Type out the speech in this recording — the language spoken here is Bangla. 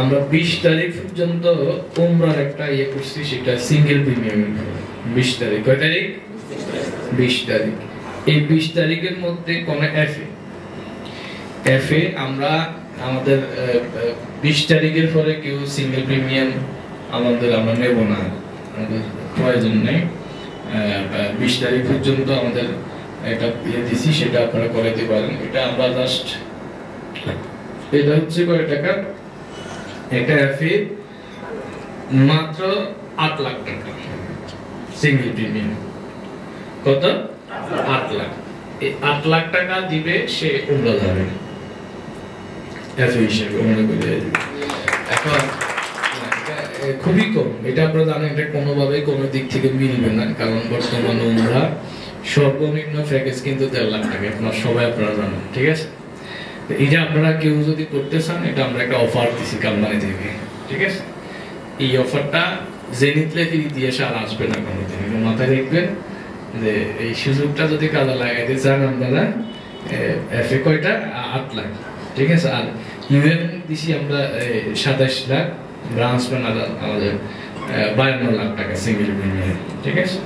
আমরা 20 তারিখ পর্যন্ত উমরার একটা ইয়ে করছি, সেটা সিঙ্গেল প্রিমিয়াম 20 তারিখ। কয় তারিখ? 20 তারিখ। এই 20 তারিখের মধ্যে কোন এফএ আমরা আমাদের 20 তারিখের পরে কেউ সিঙ্গেল প্রিমিয়াম আমরা নেব না, আমাদের প্রয়োজন নেই। 20 তারিখ পর্যন্ত আমাদের একটা ইয়ে দিছি, সেটা আপনারা করে দিতে পারেন। এটা আমরা জাস্ট এটা হচ্ছে কয় টাকা একটা এফএ, মাত্র 8 লাখ টাকা সিঙ্গেল প্রিমিয়াম। কত? 8 লাখ। এই 8 লাখ টাকা দিবে সে উমরা যাবে এফএ হিসেবে উমরা করে দিবে। এখন খুবই কম, এটা আপনারা জানেন, এটা কোনোভাবে কোনো দিক থেকে মিলবে না, কারণ বর্তমানে উমরা সর্বনিম্ন প্যাকেজ কিন্তু 1.5 লাখ টাকা, আপনারা জানেন, ঠিক আছে? এটা আপনারা কেউ যদি করতে চান, এটা আমরা একটা অফার দিছি কোম্পানি থেকে, ঠিক আছে? এই অফারটা জেনিথ লেখি দিয়ে আর আসবে না কোনোদিন, মাথায় রাখবেন যে এই সুযোগটা যদি কাজে লাগাইতে চান আপনারা, এফএ কয়টা? 8 লাখ, ঠিক আছে? আর ইউএন দিছি আমরা 27 লাখ, ব্রাঞ্চ আমাদের 52 লাখ টাকা সিঙ্গেল প্রিমিয়াম, ঠিক আছে?